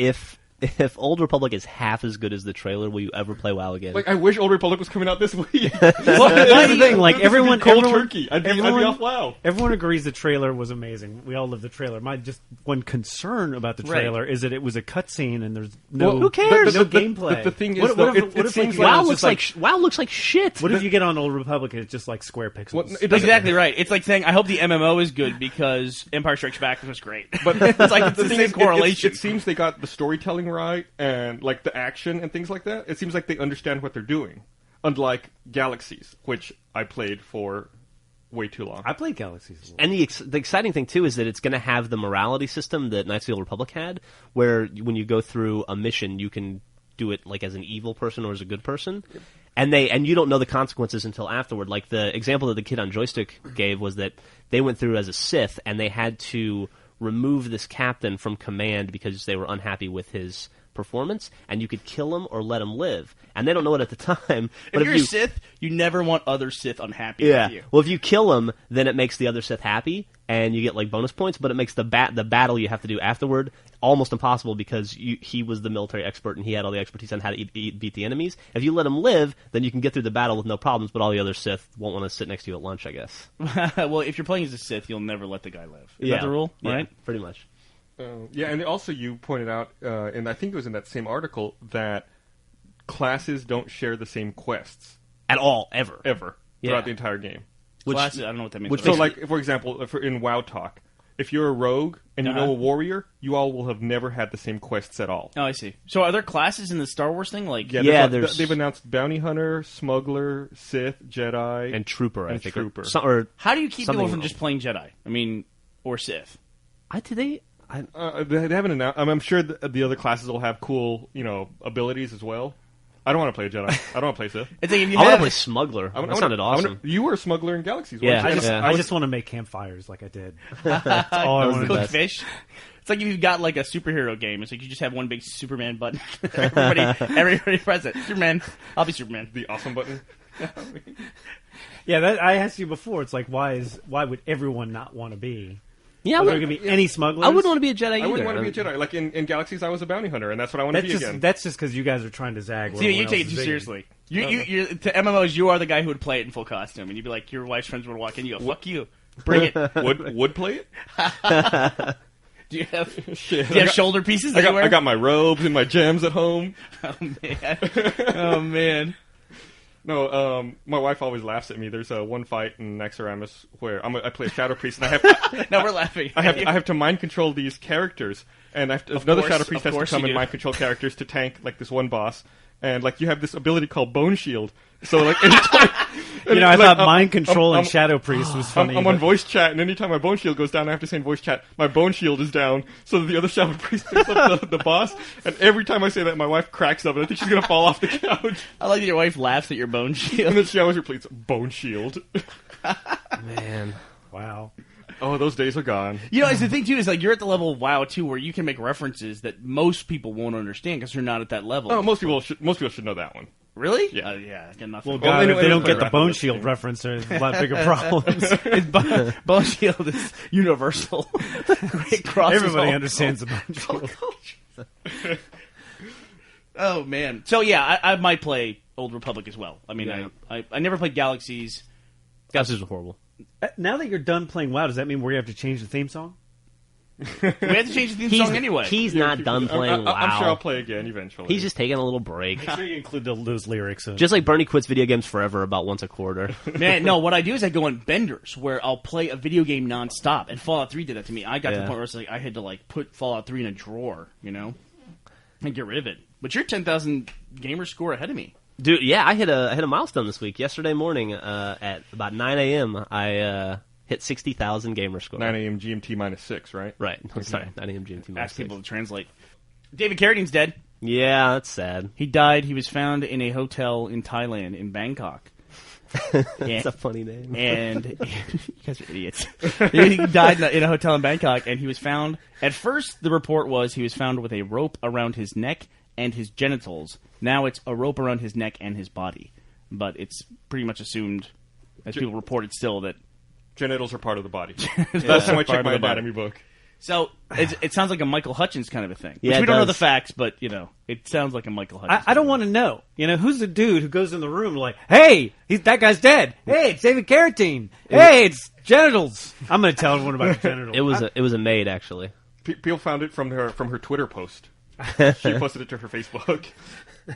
If Old Republic is half as good as the trailer, will you ever play WoW again? I wish Old Republic was coming out this week. Well, that's the thing. Everyone, cold turkey. I'd be off WoW. Everyone agrees the trailer was amazing. We all love the trailer. My just one concern about the trailer is that it was a cutscene and there's no. Who cares? No gameplay. The thing is, what if seems WoW looks like shit. What if you get on Old Republic and it's just like square pixels? Well, exactly right. It's like saying, I hope the MMO is good because Empire Strikes Back was great. But it's the same correlation. It seems they got the storytelling right and the action and things like that. It seems like they understand what they're doing. Unlike Galaxies, which I played for way too long. I played Galaxies. And the exciting thing, too, is that it's going to have the morality system that Knights of the Old Republic had, where when you go through a mission, you can do it as an evil person or as a good person. Yep. And you don't know the consequences until afterward. Like the example that the kid on Joystick gave was that they went through as a Sith, and they had to remove this captain from command because they were unhappy with his performance, and you could kill him or let him live. And they don't know it at the time. But if you're a Sith, you never want other Sith unhappy with you. Well, if you kill him, then it makes the other Sith happy, and you get bonus points, but it makes the battle you have to do afterward almost impossible because he was the military expert and he had all the expertise on how to beat the enemies. If you let him live, then you can get through the battle with no problems, but all the other Sith won't want to sit next to you at lunch, I guess. Well, if you're playing as a Sith, you'll never let the guy live. Is that the rule? Yeah, right? Pretty much. And also you pointed out, and I think it was in that same article, that classes don't share the same quests. At all, ever. Throughout the entire game. Classes, I don't know what that means. So, for example, in WoW Talk, if you're a rogue and you know a warrior, you all will have never had the same quests at all. Oh, I see. So are there classes in the Star Wars thing? They've announced Bounty Hunter, Smuggler, Sith, Jedi, and Trooper, and I think. Trooper. How do you keep people from just playing Jedi? I mean, or Sith? They haven't announced. I'm sure the other classes will have cool, abilities as well. I don't want to play a Jedi. I don't want to play Sith. It's like if you I want to play Smuggler. That sounded awesome. You were a Smuggler in Galaxies. Yeah, I just want to make campfires like I did. That's all I want to do. Cook fish. It's like if you've got like a superhero game. It's like you just have one big Superman button. everybody press it. Superman. I'll be Superman. The awesome button. Yeah, I asked you before. It's like, why would everyone not want to be? Yeah, Are there going to be any smugglers? I wouldn't want to be a Jedi either. I wouldn't want to be a Jedi. Like in Galaxies, I was a bounty hunter, and that's what I want to be again. That's just because you guys are trying to zag. See, you take it too seriously. You to MMOs, you are the guy who would play it in full costume, and you'd be like, your wife's friends would walk in, you go, "Fuck you, bring it." Would play it? Do you have shoulder pieces? I got my robes and my gems at home. Oh man! Oh man! No, my wife always laughs at me. There's one fight in Naxxramas where I play a Shadow Priest, and I have now we're laughing. I have to mind control these characters, and another Shadow Priest has to come and mind control characters to tank like this one boss. And like you have this ability called Bone Shield, so like anytime I thought mind control and Shadow Priest was funny. I'm on voice chat, and anytime my Bone Shield goes down, I have to say in voice chat, my Bone Shield is down, so that the other Shadow Priest picks up the boss. And every time I say that, my wife cracks up, and I think she's gonna fall off the couch. I like that your wife laughs at your Bone Shield, and then she always repeats Bone Shield. Man, wow. Oh, those days are gone. You know, it's the thing too is like you're at the level of WoW too, where you can make references that most people won't understand because you're not at that level. Oh, most people should know that one. Really? Yeah. Yeah. Got nothing. Well, God, anyway, if they don't play get the around Bone with Shield this reference, there's a lot bigger problems. Bone Shield is universal. It crosses Everybody all- understands the Bone Shield. Oh man. So yeah, I might play Old Republic as well. I mean, Yeah. I never played Galaxies. Galaxies are horrible. Now that you're done playing WoW, does that mean we have to change the theme song? We have to change the theme song anyway. He's not done playing WoW. I'm sure I'll play again eventually. He's just taking a little break. Make sure you include those lyrics. Just like Bernie quits video games forever about once a quarter. Man, no, what I do is I go on benders where I'll play a video game nonstop, and Fallout 3 did that to me. I got to the point where it's like I had to like put Fallout 3 in a drawer, and get rid of it. But you're 10,000 gamer score ahead of me. Dude, yeah, I hit a milestone this week. Yesterday morning at about 9 a.m., I hit 60,000 gamer score. 9 a.m. GMT -6, right? Right. I'm sorry, 9 a.m. GMT Ask -6. people to translate. David Carradine's dead. Yeah, that's sad. He died. He was found in a hotel in Thailand, in Bangkok. That's a funny name. And you guys are idiots. He died in a hotel in Bangkok, and he was found. At first, the report was he was found with a rope around his neck and his genitals. Now it's a rope around his neck and his body. But it's pretty much assumed, as people reported still, that genitals are part of the body. That's how I check my anatomy book. So it sounds like a Michael Hutchins kind of a thing. Yeah, which we it don't know does. the facts, but it sounds like a Michael Hutchins. I don't want to know. Who's the dude who goes in the room like, "Hey, that guy's dead. Hey, it's David Carradine. Hey, it's genitals." I'm going to tell everyone about the genitals. It was a maid, actually. People found it from her Twitter post. She posted it to her Facebook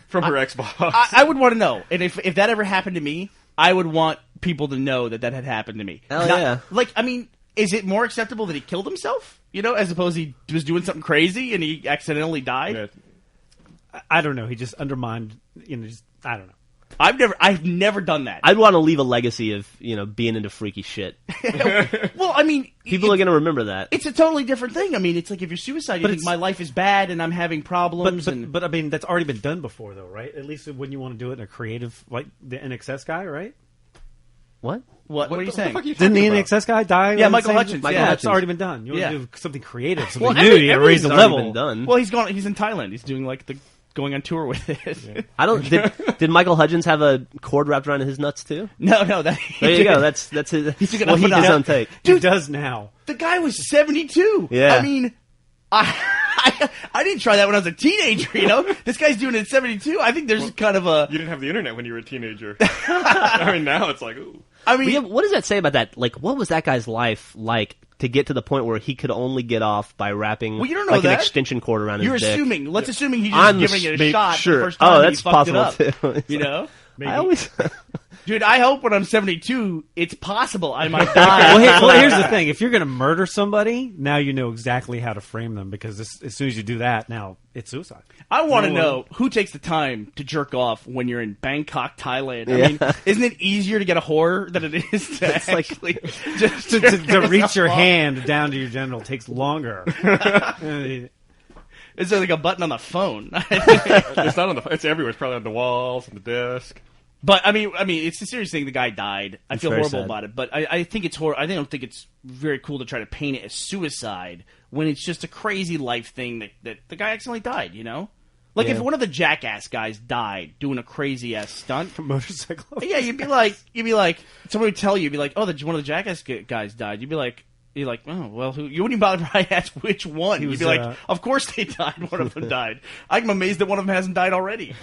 from her Xbox. I would want to know, and if that ever happened to me, I would want people to know that had happened to me. Hell yeah! Like, I mean, is it more acceptable that he killed himself? As opposed to he was doing something crazy and he accidentally died. Yeah. I don't know. He just undermined. I don't know. I've never done that. I'd want to leave a legacy of being into freaky shit. Well, I mean, People are going to remember that. it's a totally different thing. I mean, it's like if you're suicide, you think my life is bad and I'm having problems. But I mean, that's already been done before, though, right? At least when you want to do it in a creative, like the NXS guy, right? What? What are you saying? Didn't the NXS guy die? Yeah, on the Michael same- Hutchins, Michael yeah. Hutchins. That's already been done. You want to Yeah. do something creative, something Well, new. You raise the Everything's already level. been done. Well, he's in Thailand. He's doing like going on tour with it. I don't. Did Michael Hutchins have a cord wrapped around his nuts too? No. There you go. That's his. He took it well, up he a did his notch. own take. Dude does now. The guy was 72. Yeah. I mean, I didn't try that when I was a teenager, This guy's doing it at 72. I think there's kind of a... You didn't have the internet when you were a teenager. I mean, now it's like, ooh. I mean... But yeah, what does that say about that? Like, what was that guy's life like to get to the point where he could only get off by wrapping Well, you don't know like an that. extension cord around You're his dick? assuming. Let's assuming he's I'm just giving it a shot sure. the first time and that's he fucked possible it up. too. Maybe. I always. Dude, I hope when I'm 72, it's possible I might die. Well, here's the thing. If you're going to murder somebody, now you know exactly how to frame them, because as soon as you do that, now it's suicide. I want to know who takes the time to jerk off when you're in Bangkok, Thailand. I Yeah. mean, isn't it easier to get a whore than it is to actually just to reach your hand down to your genital takes longer. Is there like a button on the phone? It's not on the. It's everywhere. It's probably on the walls, on the desk. But I mean, it's a serious thing. The guy died. I feel horrible sad. about it. But I think it's I don't think it's very cool to try to paint it as suicide when it's just a crazy life thing that the guy accidentally died. You know, like if one of the Jackass guys died doing a crazy ass stunt, motorcycle. yeah, you'd be like, somebody would tell you, you'd be like, oh, one of the Jackass guys died. You'd be like, oh, well, who? You wouldn't even bother to ask which one. You'd be like, of course they died. One of them died. I'm amazed that one of them hasn't died already.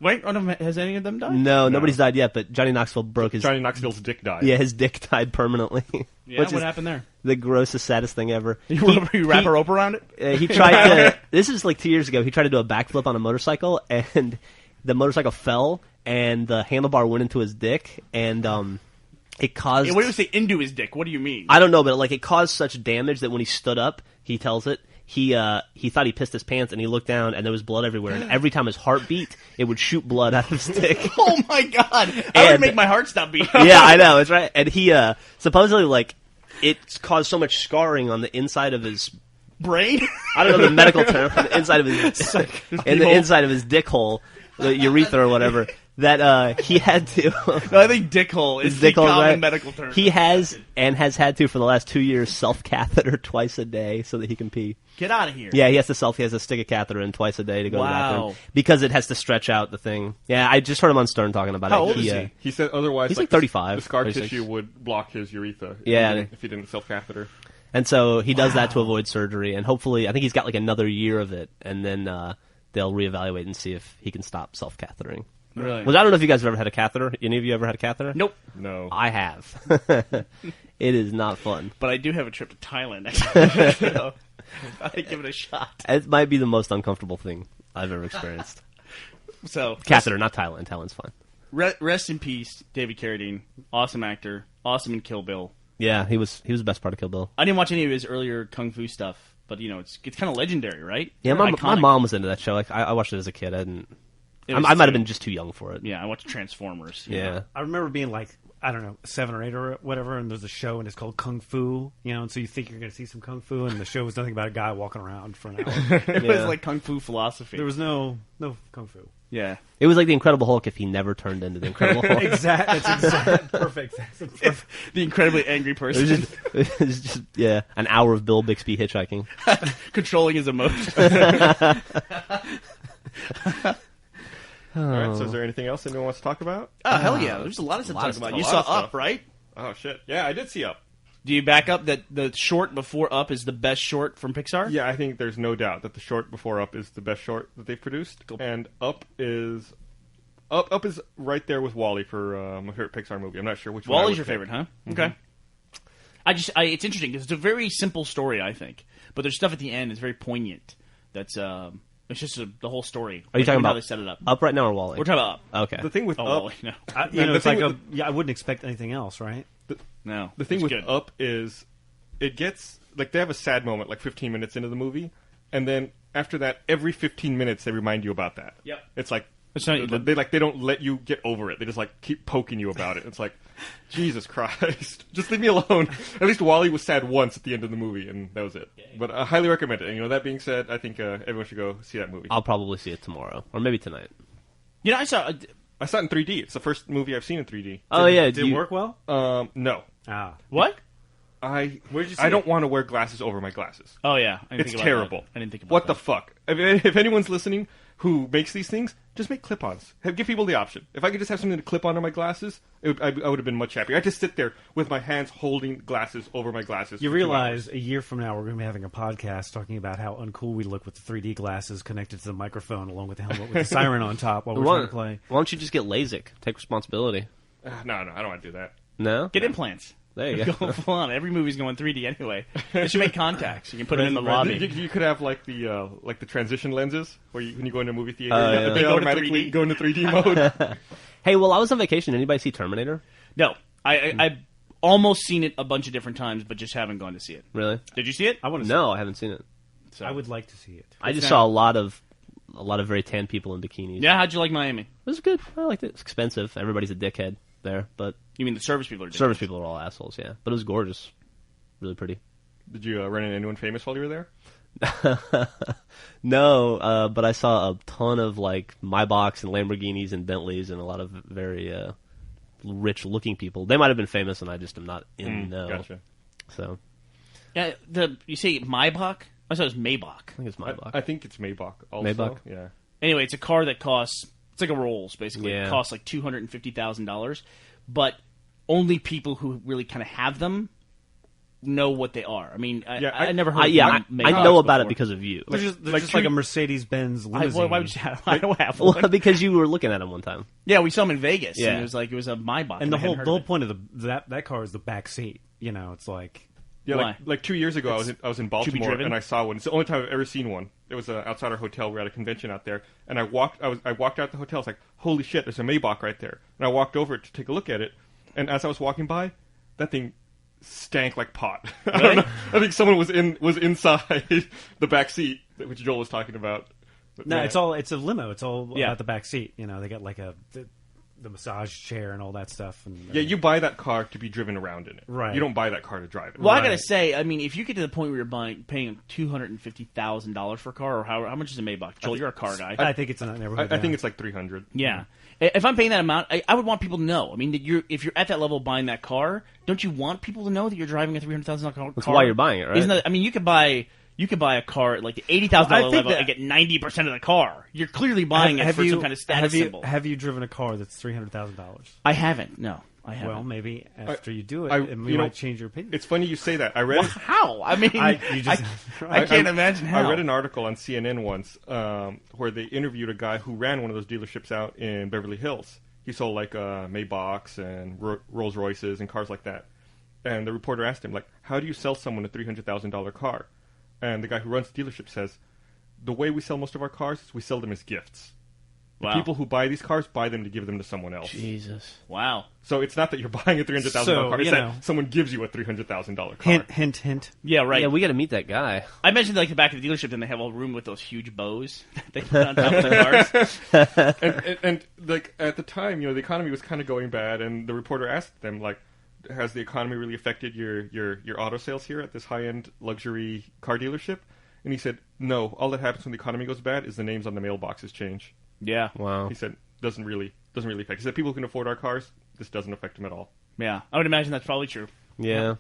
Wait, has any of them died? No, nobody's died yet, but Johnny Knoxville broke his... Johnny Knoxville's dick died. Yeah, his dick died permanently. Yeah, what happened there? The grossest, saddest thing ever. You wrap a rope around it? He tried to... This is like 2 years ago. He tried to do a backflip on a motorcycle, and the motorcycle fell, and the handlebar went into his dick, and it caused... What do you say into his dick? What do you mean? I don't know, but it caused such damage that when he stood up, he tells it, he thought he pissed his pants, and he looked down, and there was blood everywhere. And every time his heart beat, it would shoot blood out of his dick. Oh my god! I would make my heart stop beating. Yeah, I know, it's right. And he supposedly it's caused so much scarring on the inside of his brain. I don't know the medical term. On the inside of his inside of his dick hole, the urethra or whatever. That he had to. No, I think dick hole is the common medical term. He has had to for the last 2 years self-catheter twice a day so that he can pee. Get out of here. Yeah, he has to stick a catheter in twice a day to go to the bathroom because it has to stretch out the thing. Yeah, I just heard him on Stern talking about it. How old is he? He said otherwise he's like 35. The scar 36. tissue would block his urethra. Yeah, if he didn't self-catheter. And so he does that to avoid surgery, and hopefully, I think he's got another year of it, and then they'll reevaluate and see if he can stop self-cathetering. Really? Well, I don't know if you guys have ever had a catheter. Any of you ever had a catheter? Nope. No. I have. It is not fun. But I do have a trip to Thailand next year. So I give it a shot. It might be the most uncomfortable thing I've ever experienced. So catheter, not Thailand. Thailand's fine. Rest in peace, David Carradine. Awesome actor. Awesome in Kill Bill. Yeah, he was the best part of Kill Bill. I didn't watch any of his earlier kung fu stuff, but it's kind of legendary, right? Yeah, my mom was into that show. I watched it as a kid. I might have been just too young for it. Yeah, I watched Transformers. Yeah. I remember being I don't know, 7 or 8 or whatever, and there's a show and it's called Kung Fu, and so you think you're going to see some Kung Fu, and the show was nothing about a guy walking around for an hour. It was like Kung Fu philosophy. There was no Kung Fu. Yeah. It was like the Incredible Hulk if he never turned into the Incredible Hulk. That's perfect. The incredibly angry person. It was just an hour of Bill Bixby hitchhiking. Controlling his emotions. All right, so is there anything else anyone wants to talk about? Oh, hell yeah. There's a lot of stuff to talk about. You saw Up, right? Oh, shit. Yeah, I did see Up. Do you back up that the short before Up is the best short from Pixar? Yeah, I think there's no doubt that the short before Up is the best short that they've produced. And Up is right there with WALL-E for my favorite Pixar movie. I'm not sure which one. WALL-E's your favorite, huh? Mm-hmm. Okay. It's interesting because it's a very simple story, I think. But there's stuff at the end that's very poignant. That's it's just the whole story. Are you talking about how they set it up? Up right now or WALL-E? We're talking about Up. Okay. The thing with Up, WALL-E, no. I wouldn't expect anything else, right? No. The thing with good. Up is it gets they have a sad moment 15 minutes into the movie, and then after that, every 15 minutes they remind you about that. Yep. It's like it's not, they don't let you get over it. They just keep poking you about it. It's like, Jesus Christ, just leave me alone. At least WALL-E was sad once at the end of the movie, and that was it. But I highly recommend it. And that being said, I think everyone should go see that movie. I'll probably see it tomorrow or maybe tonight. I saw it in 3D. It's the first movie I've seen in 3D. Did it work well? No. What? I Where'd you see don't want to wear glasses over my glasses. Oh yeah, It's terrible. I didn't think about what that. the fuck? If anyone's listening who makes these things, just make clip-ons. Give people the option. If I could just have something to clip onto my glasses, I would have been much happier. I just sit there with my hands holding glasses over my glasses. You for 2 realize hours. a year from now we're going to be having a podcast talking about how uncool we look with the 3D glasses connected to the microphone along with the helmet with the siren on top while we're trying to play. Why don't you just get LASIK? Take responsibility. No, I don't want to do that. No? Get implants. There you go. Go full on. Every movie's going 3D anyway. They should make contacts. You can put it in the lobby. You could have the transition lenses where when you go into a movie theater, They they go to automatically 3D. go into 3D mode. Hey, well, I was on vacation. Anybody see Terminator? No. I've almost seen it a bunch of different times, but just haven't gone to see it. Really? Did you see it? I want to. No, I haven't seen it. I would like to see it. I just saw a lot of very tan people in bikinis. Yeah, how'd you like Miami? It was good. I liked it. It's expensive. Everybody's a dickhead there, but You mean the service people are different? service people are all assholes, yeah. But it was gorgeous. Really pretty. Did you run into anyone famous while you were there? No, but I saw a ton of like Maybachs and Lamborghinis and Bentleys and a lot of very rich-looking people. They might have been famous, and I just am not in the know. Gotcha. So, Yeah, you say Maybach? I thought it was Maybach. I think it's Maybach. I think it's Maybach also. Maybach? Yeah. Anyway, it's a car that costs, it's like a Rolls, basically. Yeah. It costs like $250,000, but only people who really kind of have them know what they are. I mean, I never heard of I Maybachs know about it before. because of you. They're just like a Mercedes-Benz limousine. Why would you have, I don't have one. Well, because you were looking at him one time. Yeah, we saw them in Vegas, Yeah. and it was a Maybach. And the I hadn't whole heard the whole of it. point of that car is the back seat. You know, it's like Yeah, Why? like 2 years ago, I was in Baltimore driven? and I saw one. It's the only time I've ever seen one. It was outside our hotel. We were at a convention out there, and I walked out the hotel. I was like, "Holy shit! There's a Maybach right there!" And I walked over to take a look at it. And as I was walking by, that thing stank like pot. I don't know. I think someone was inside the back seat, which Joel was talking about. But no, yeah. it's a limo. It's all Yeah. about the back seat. You know, they got like the massage chair and all that stuff. And Yeah, you buy that car to be driven around in it. Right. You don't buy that car to drive it. Well, I Right. gotta say, I mean, if you get to the point where you're paying $250,000 for a car, or how much is a Maybach? Joel, you're a car guy. I think it's in that neighborhood. I think it's like 300. Yeah. If I'm paying that amount, I would want people to know. I mean, that if you're at that level of buying that car, don't you want people to know that you're driving a $300,000 car? That's why you're buying it, right? Isn't that? I mean, you could buy a car at like the $80,000 Well, I think level that- and get 90% of the car. You're clearly buying it for some kind of status symbol. Have you driven a car that's $300,000? I haven't. No, I haven't. Well, maybe after you do it, I- and you you know, might change your opinion. It's funny you say that. I read. How? I mean, I can't imagine how. I read an article on CNN once where they interviewed a guy who ran one of those dealerships out in Beverly Hills. He sold like Maybachs and Rolls Royces and cars like that. And the reporter asked him, like, how do you sell someone a $300,000 car? And the guy who runs the dealership says, the way we sell most of our cars is we sell them as gifts. The Wow. people who buy these cars buy them to give them to someone else. Jesus. Wow. So it's not that you're buying a $300,000 So, car. It's you that know. someone gives you a $300,000 car. hint, hint, hint. Yeah, right. Yeah, we got to meet that guy. I mentioned like the back of the dealership, and they have a room with those huge bows that they put on top of the cars. and like at the time, the economy was kind of going bad, and the reporter asked them, like, has the economy really affected your auto sales here at this high-end luxury car dealership? And he said, no, all that happens when the economy goes bad is the names on the mailboxes change. Yeah. Wow. He said, doesn't really affect. He said, people who can afford our cars, this doesn't affect them at all. Yeah. I would imagine that's probably true. Yeah.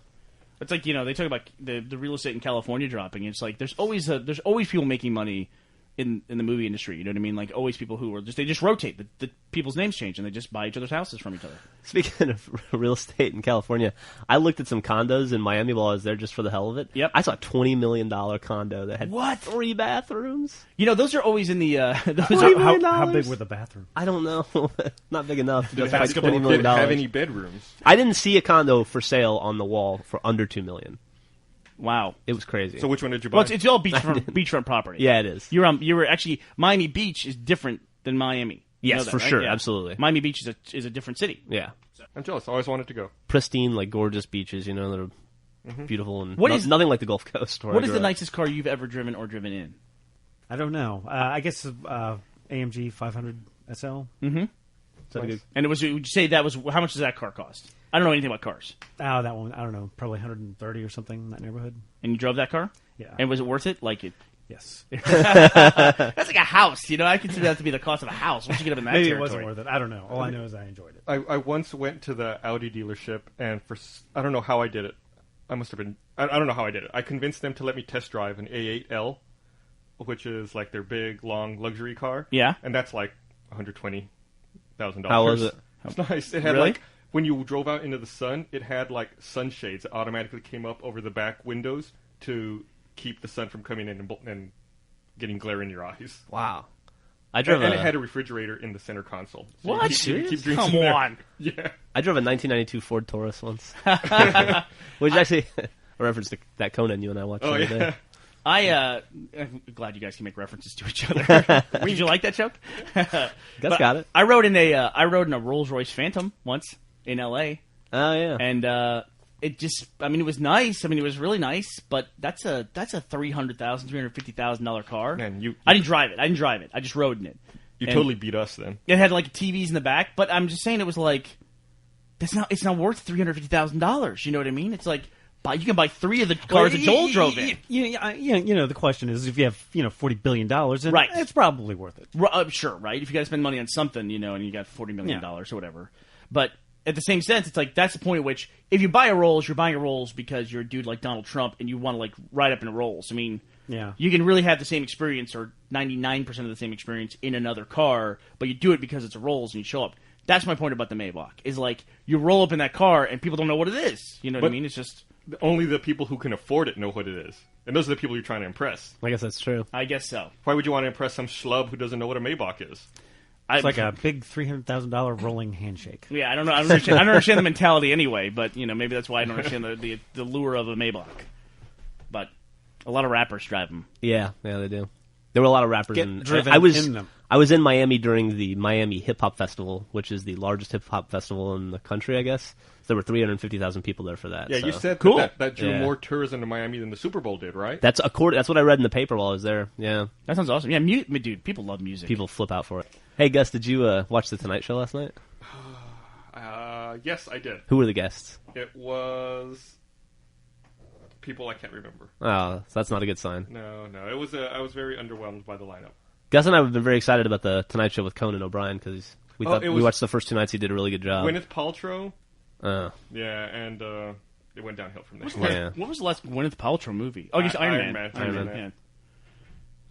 It's like, they talk about the real estate in California dropping. It's like there's always people making money in the movie industry. You know what I mean? Like always people who are they just rotate. The people's names change and they just buy each other's houses from each other. Speaking of real estate in California, I looked at some condos in Miami while I was there just for the hell of it. Yep. I saw a $20 million condo that had What? 3 bathrooms. Those are always in the. Those $20 are, million? How big were the bathrooms? I don't know. Not big enough. Did Justify $20 it million. have any bedrooms? I didn't see a condo for sale on the wall for under $2 million. wow. It was crazy. So which one did you buy? Well, it's all beachfront property. Yeah, it is. You were actually Miami Beach is different than Miami. You Yes, know that, for right? sure. Yeah. Absolutely. Miami Beach is a different city. Yeah. I'm jealous. I always wanted to go. Pristine, like gorgeous beaches, that are beautiful and What is- nothing like the Gulf Coast. What is the nicest car you've ever driven or driven in? I don't know. I guess AMG 500 SL. Mm-hmm. Is that a good? And would you say that was how much does that car cost? I don't know anything about cars. Oh, that one. I don't know. Probably 130 or something in that neighborhood. And you drove that car? Yeah. And was it worth it? Like it? Yes. That's like a house. I consider that to be the cost of a house. Once you get up in that Maybe it territory. wasn't worth it. I don't know. All I know is I enjoyed it. I once went to the Audi dealership, and I don't know how I did it. I must have been. I don't know how I did it. I convinced them to let me test drive an A8L, which is like their big, long luxury car. Yeah. And that's like $120,000. How was it? It's nice. It had Really? like when you drove out into the sun, it had like sunshades that automatically came up over the back windows to keep the sun from coming in and getting glare in your eyes. Wow. I drove And it had a refrigerator in the center console. So What? You keep drinks Come in there. on. Yeah. I drove a 1992 Ford Taurus once, which actually a reference to that Conan you and I watched Oh, the other yeah. day. I'm glad you guys can make references to each other. Did you like that joke? Gus But got it. I rode in a Rolls Royce Phantom once in L.A. Oh yeah. and it just, it was nice. It was really nice, but that's a $350,000 car. Man, I didn't drive it. I just rode in it. You And totally beat us then. It had like TVs in the back, but I'm just saying it was like it's not worth $350,000. You know what I mean? It's like You can buy 3 of the cars that Joel drove in. The question is, if you have $40 billion, then Right. it's probably worth it. Sure, right? If you got to spend money on something, and you got $40 million or whatever. But at the same sense, it's like that's the point at which if you buy a Rolls, you're buying a Rolls because you're a dude like Donald Trump and you want to like ride up in a Rolls. I mean, you can really have the same experience or 99% of the same experience in another car, but you do it because it's a Rolls and you show up. That's my point about the Maybach. Is like you roll up in that car and people don't know what it is. You know what I mean? It's just only the people who can afford it know what it is, and those are the people you're trying to impress. I guess that's true. I guess so. Why would you want to impress some schlub who doesn't know what a Maybach is? It's like a big $300,000 rolling handshake. Yeah, I don't know. I don't understand the mentality anyway, but maybe that's why I don't understand the lure of a Maybach. But a lot of rappers drive them. Yeah, they do. There were a lot of rappers driven in them. I was in Miami during the Miami Hip Hop Festival, which is the largest hip hop festival in the country, I guess. There were 350,000 people there for that. Yeah, so. you said cool. that drew more tourism to Miami than the Super Bowl did, right? That's what I read in the paper while I was there. Yeah, that sounds awesome. Yeah, dude, people love music. People flip out for it. Hey, Gus, did you watch the Tonight Show last night? Yes, I did. Who were the guests? It was people I can't remember. Oh, so that's not a good sign. No. It was. I was very underwhelmed by the lineup. Gus and I have been very excited about the Tonight Show with Conan O'Brien because we watched the first 2 nights. He did a really good job. Gwyneth Paltrow. Yeah, and it went downhill from there. What was the last Gwyneth Paltrow movie? Oh, just Iron Man. Iron Man.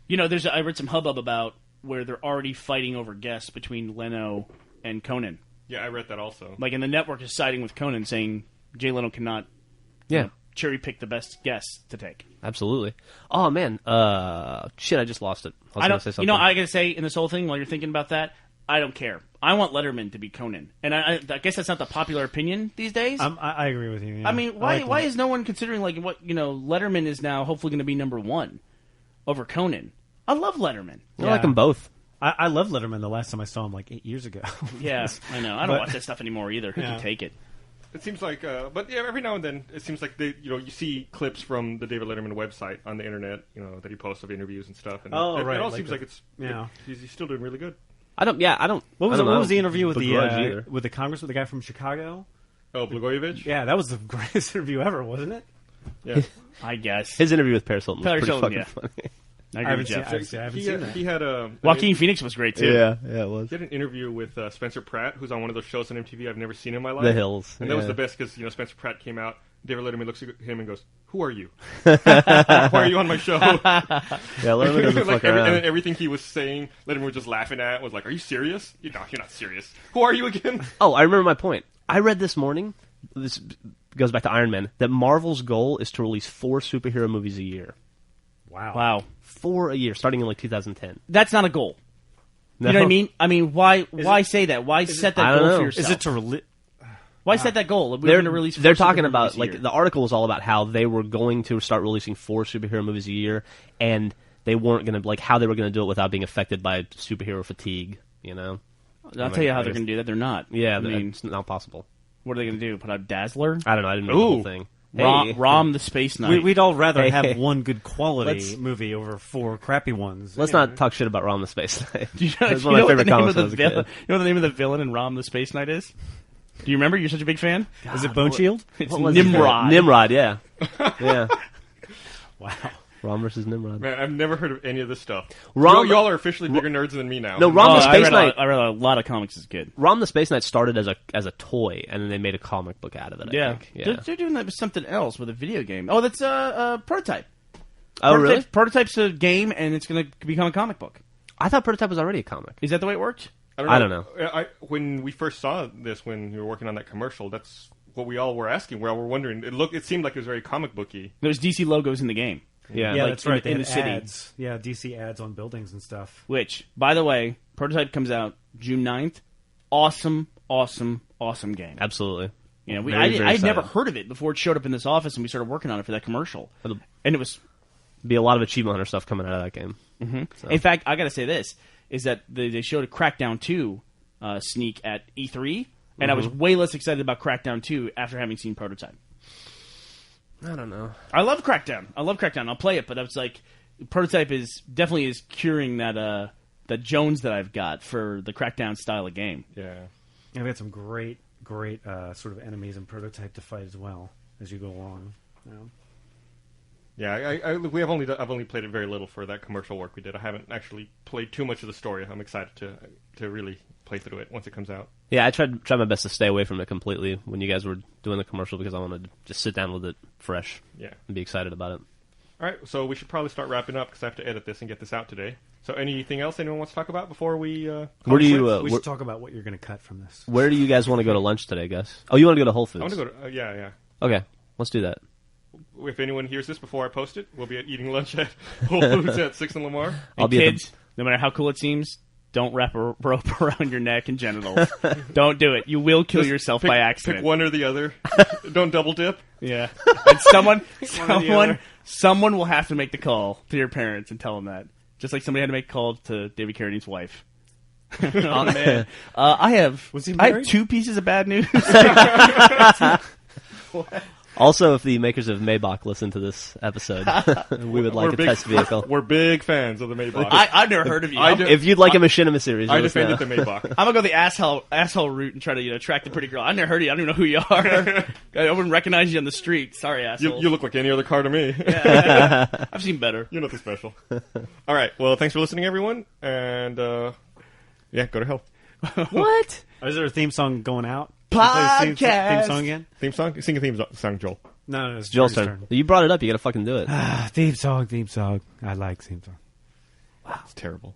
Yeah. I read some hubbub about where they're already fighting over guests between Leno and Conan. Yeah, I read that also. Like, and the network is siding with Conan, saying Jay Leno cannot cherry pick the best guests to take. Absolutely. Oh, man. Shit, I just lost it. I was going to say something. I got to say, in this whole thing, while you're thinking about that, I don't care. I want Letterman to be Conan. And I guess that's not the popular opinion these days. I agree with you. Yeah. I mean, why is no one considering, like, what, Letterman is now hopefully going to be number 1 over Conan? I love Letterman. I like them both. I love Letterman the last time I saw him, like 8 years ago. Yeah, I know. I don't watch that stuff anymore either. Who can take it? It seems like, but yeah, every now and then it seems like you see clips from the David Letterman website on the internet, that he posts of interviews and stuff. And right. It all seems like he's still doing really good. I don't. What was the interview with the Congress with the guy from Chicago? Oh, Blagojevich? Yeah, that was the greatest interview ever, wasn't it? Yeah, I guess his interview with Paris Hilton was pretty fucking funny. I haven't seen that. He had Joaquin Phoenix was great too. Yeah, it was. He had an interview with Spencer Pratt, who's on one of those shows on MTV I've never seen in my life. The Hills. And that was the best because Spencer Pratt came out. David Letterman looks at him and goes, "Who are you? Why are you on my show?" Yeah, Letterman doesn't fuck around. And everything he was saying, Letterman was just laughing at. Was like, "Are you serious? You're not serious. Who are you again?" Oh, I remember my point. I read this morning. This goes back to Iron Man. That Marvel's goal is to release 4 superhero movies a year. Wow. 4 a year, starting in like 2010. That's not a goal. No. You know what I mean? I mean, why say that? Why set that goal for yourself? Is it to why set that goal? They're going to release. They're talking about the article was all about how they were going to start releasing 4 superhero movies a year, and they weren't going to how they were going to do it without being affected by superhero fatigue. I'll tell you how they're going to do that. They're not. Yeah, it's not possible. What are they going to do? Put out Dazzler? I don't know. I didn't know the whole thing. Rom the Space Knight. We'd all rather have one good quality movie over 4 crappy ones. Let's not talk shit about Rom the Space Knight. Do you know what the name of the villain? You know what the name of the villain in Rom the Space Knight is? Do you remember? You're such a big fan. God, is it Bone Shield? It's Nimrod. Nimrod, yeah. Yeah. Wow. Rom versus Nimrod. Man, I've never heard of any of this stuff. Y'all are officially bigger nerds than me now. No, Rom the Space Knight. I read a lot of comics as a kid. Rom the Space Knight started as a toy, and then they made a comic book out of it. I think. Yeah. They're doing that with something else with a video game. Oh, that's Prototype. Oh, really? Prototype's a game, and it's going to become a comic book. I thought Prototype was already a comic. Is that the way it worked? I don't know. When we first saw this, when you were working on that commercial, that's what we all were asking. We all were wondering. It seemed like it was very comic booky. There's DC logos in the game. Yeah, that's right. In the city. Ads. Yeah, DC ads on buildings and stuff. Which, by the way, Prototype comes out June 9th. Awesome game. Absolutely. I'd never heard of it before it showed up in this office, and we started working on it for that commercial. And it was be a lot of Achievement Hunter stuff coming out of that game. Mm-hmm. So. In fact, I got to say this is that they showed a Crackdown 2 sneak at E3, and I was way less excited about Crackdown 2 after having seen Prototype. I don't know. I love Crackdown. I'll play it, but I was like, Prototype definitely is curing that Jones that I've got for the Crackdown style of game. Yeah. And we had some great sort of enemies in Prototype to fight as well as you go along. Yeah, I've only played it very little for that commercial work we did. I haven't actually played too much of the story. I'm excited to really play through it once it comes out. Yeah, I tried my best to stay away from it completely when you guys were doing the commercial because I wanted to just sit down with it fresh. Yeah, and be excited about it. All right, so we should probably start wrapping up because I have to edit this and get this out today. So, anything else anyone wants to talk about before we? Where do you? We should talk about what you're going to cut from this. Where do you guys want to go to lunch today, Gus? Oh, you want to go to Whole Foods? I want to go to. Yeah. Okay, let's do that. If anyone hears this before I post it, we'll be eating lunch at Whole Foods at 6th and Lamar. And kids, no matter how cool it seems, don't wrap a rope around your neck and genitals. Don't do it. You will kill yourself by accident. Pick one or the other. Don't double dip. Yeah. And someone will have to make the call to your parents and tell them that. Just like somebody had to make a call to David Carradine's wife. Oh, man. I have 2 pieces of bad news. Also, if the makers of Maybach listen to this episode, we would like a test vehicle. We're big fans of the Maybach. I've never heard of you. If youuld like a Machinima series, I defended the Maybach. I'm gonna go the asshole route and try to attract the pretty girl. I've never heard of you. I don't even know who you are. I wouldn't recognize you on the street. Sorry, asshole. You look like any other car to me. Yeah, I've seen better. You're nothing special. All right. Well, thanks for listening, everyone, and go to hell. What? Is there a theme song going out? Podcast. Theme song again? Theme song? Sing a theme song, Joel. No, it's Joel's turn. You brought it up. You got to fucking do it. Theme song. I like theme song. Wow, it's terrible.